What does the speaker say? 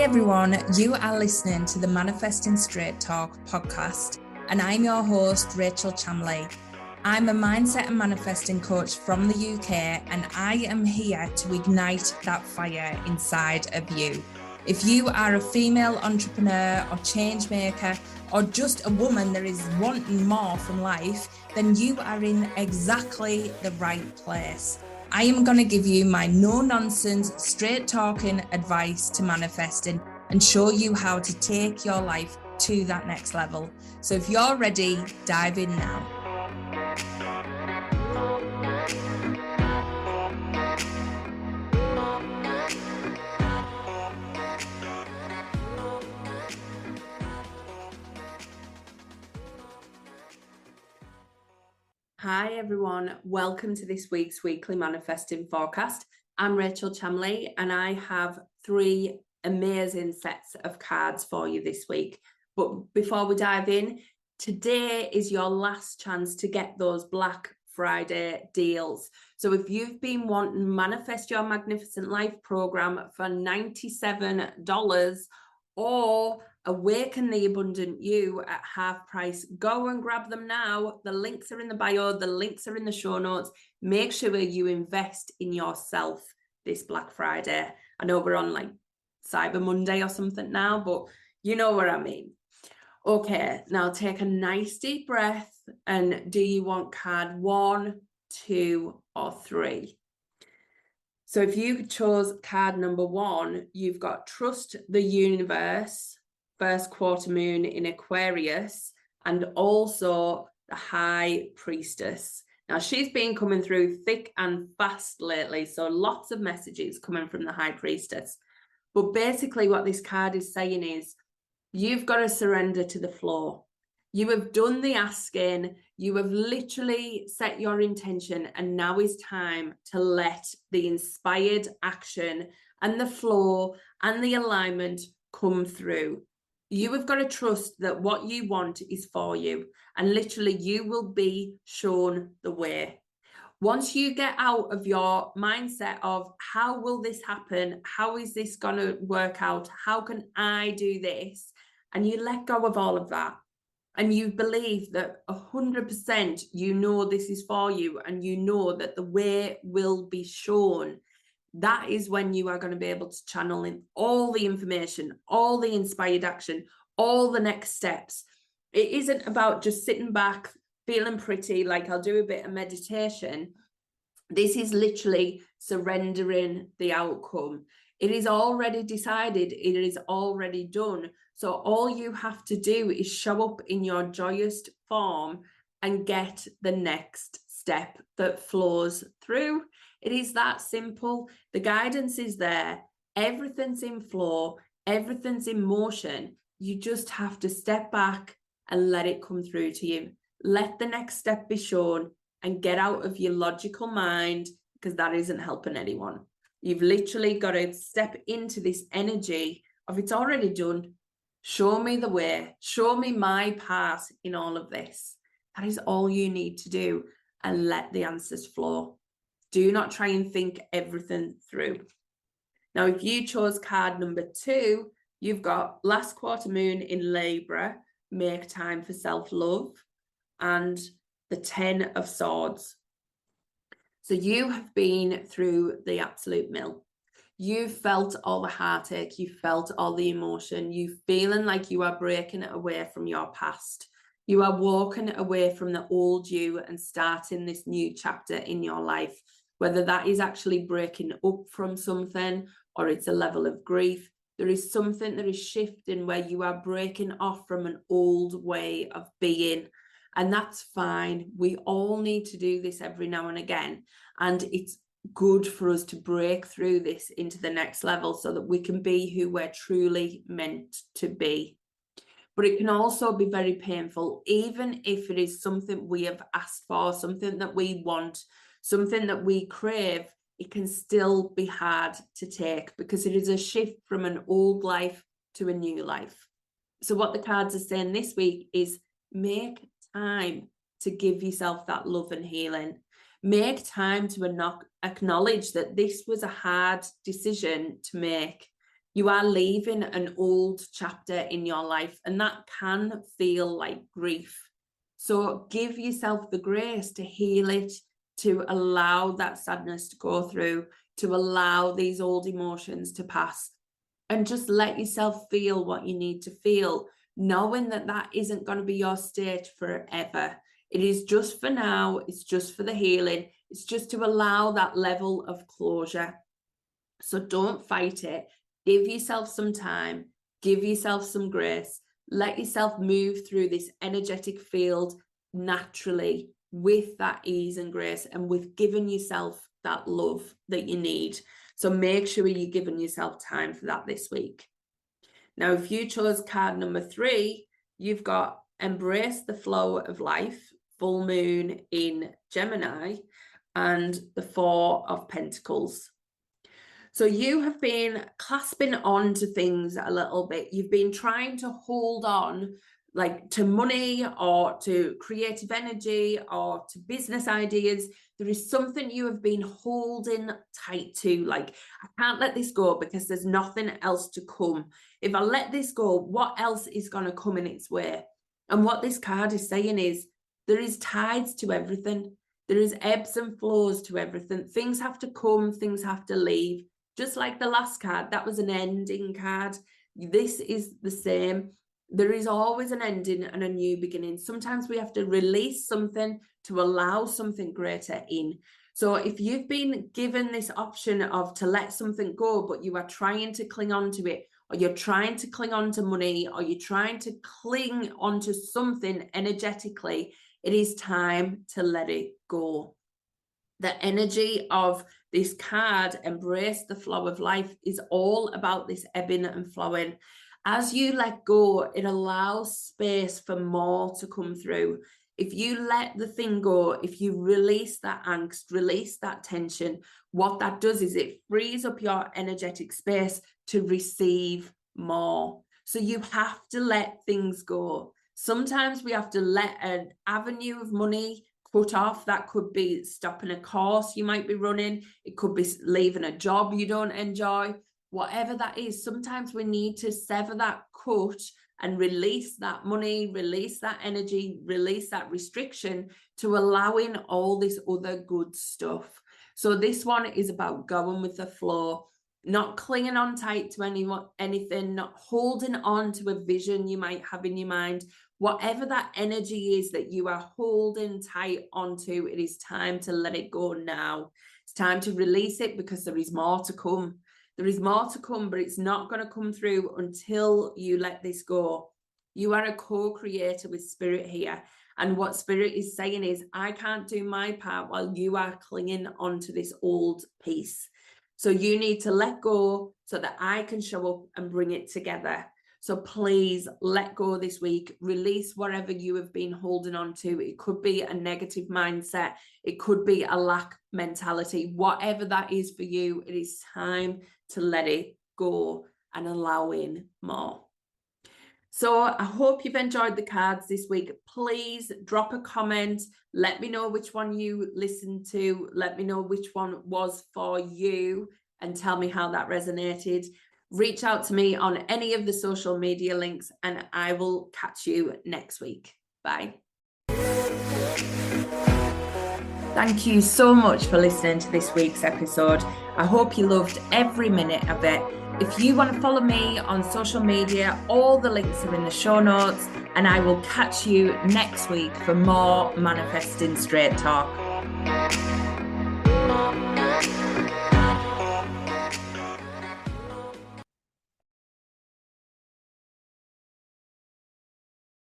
everyone, you are listening to the Manifesting Straight Talk podcast, and I'm your host, Rachel Chamley. I'm a mindset and manifesting coach from the UK, and I am here to ignite that fire inside of you. If you are a female entrepreneur or change maker, or just a woman that is wanting more from life, then you are in exactly the right place. I am going to give you my no-nonsense, straight-talking advice to manifesting and show you how to take your life to that next level. So if you're ready, dive in now. Hi everyone, welcome to this week's weekly manifesting forecast. I'm Rachel Chamley and I have 3 amazing sets of cards for you this week. But before we dive in, today is your last chance to get those Black Friday deals. So if you've been wanting Manifest Your Magnificent Life program for $97 or Awaken the Abundant You at half price, go and grab them now. The links are in the bio, the links are in the show notes. Make sure you invest in yourself this Black Friday. I know we're on like Cyber Monday or something now, but you know what I mean. Okay, now take a nice deep breath, and do you want card 1, 2, or 3? So if you chose card number 1, you've got Trust the Universe, first quarter moon in Aquarius, and also the High Priestess. Now, she's been coming through thick and fast lately, so lots of messages coming from the High Priestess. But basically what this card is saying is, you've got to surrender to the flow. You have done the asking, you have literally set your intention, and now is time to let the inspired action and the flow and the alignment come through. You have got to trust that what you want is for you, and literally you will be shown the way. Once you get out of your mindset of how will this happen? How is this going to work out? How can I do this? And you let go of all of that. And you believe that 100% you know this is for you, and you know that the way will be shown. That is when you are going to be able to channel in all the information, all the inspired action, all the next steps. It isn't about just sitting back, feeling pretty, like I'll do a bit of meditation. This is literally surrendering the outcome. It is already decided. It is already done. So all you have to do is show up in your joyous form and get the next step that flows through. It is that simple. The guidance is there. Everything's in flow. Everything's in motion. You just have to step back and let it come through to you. Let the next step be shown and get out of your logical mind, because that isn't helping anyone. You've literally got to step into this energy of it's already done. Show me the way. Show me my path in all of this. That is all you need to do, and let the answers flow. Do not try and think everything through. Now, if you chose card number 2, you've got last quarter moon in Libra, make time for self-love, and the 10 of Swords. So you have been through the absolute mill. You've felt all the heartache, you felt all the emotion, you feeling like you are breaking away from your past. You are walking away from the old you and starting this new chapter in your life, whether that is actually breaking up from something or it's a level of grief. There is something that is shifting where you are breaking off from an old way of being. And that's fine. We all need to do this every now and again. And it's good for us to break through this into the next level so that we can be who we're truly meant to be. But it can also be very painful, even if it is something we have asked for, something that we want, something that we crave. It can still be hard to take, because it is a shift from an old life to a new life. So what the cards are saying this week is, make time to give yourself that love and healing. Make time to acknowledge that this was a hard decision to make. You are leaving an old chapter in your life, and that can feel like grief. So give yourself the grace to heal it, to allow that sadness to go through, to allow these old emotions to pass, and just let yourself feel what you need to feel, knowing that that isn't going to be your state forever. It is just for now. It's just for the healing. It's just to allow that level of closure. So don't fight it. Give yourself some time. Give yourself some grace. Let yourself move through this energetic field naturally with that ease and grace, and with giving yourself that love that you need. So make sure you're giving yourself time for that this week. Now, if you chose card number 3, you've got embrace the flow of life, full moon in Gemini, and the 4 of Pentacles. So you have been clasping on to things a little bit. You've been trying to hold on, like to money or to creative energy or to business ideas. There is something you have been holding tight to, like, I can't let this go because there's nothing else to come. If I let this go, what else is going to come in its way? And what this card is saying is there is tides to everything. There is ebbs and flows to everything. Things have to come, things have to leave. Just like the last card, that was an ending card. This is the same. There is always an ending and a new beginning. Sometimes we have to release something to allow something greater in. So if you've been given this option of to let something go, but you are trying to cling on to it, or you're trying to cling on to money, or you're trying to cling onto something energetically, it is time to let it go. The energy of this card, embrace the flow of life, is all about this ebbing and flowing. As you let go, it allows space for more to come through. If you let the thing go, if you release that angst, release that tension, what that does is it frees up your energetic space to receive more. So you have to let things go. Sometimes we have to let an avenue of money cut off. That could be stopping a course you might be running. It could be leaving a job you don't enjoy. Whatever that is, sometimes we need to sever that cut and release that money, release that energy, release that restriction to allow in all this other good stuff. So this one is about going with the flow, not clinging on tight to anything, not holding on to a vision you might have in your mind. Whatever that energy is that you are holding tight onto, it is time to let it go now. It's time to release it because there is more to come. There is more to come, but it's not going to come through until you let this go. You are a co-creator with Spirit here. And what Spirit is saying is, I can't do my part while you are clinging onto this old piece. So you need to let go so that I can show up and bring it together. So please let go this week. Release whatever you have been holding on to. It could be a negative mindset. It could be a lack mentality. Whatever that is for you, it is time to let it go and allow in more. So I hope you've enjoyed the cards this week. Please drop a comment. Let me know which one you listened to. Let me know which one was for you and tell me how that resonated. Reach out to me on any of the social media links and I will catch you next week. Bye. Thank you so much for listening to this week's episode. I hope you loved every minute of it. If you want to follow me on social media, all the links are in the show notes, and I will catch you next week for more Manifesting Straight Talk.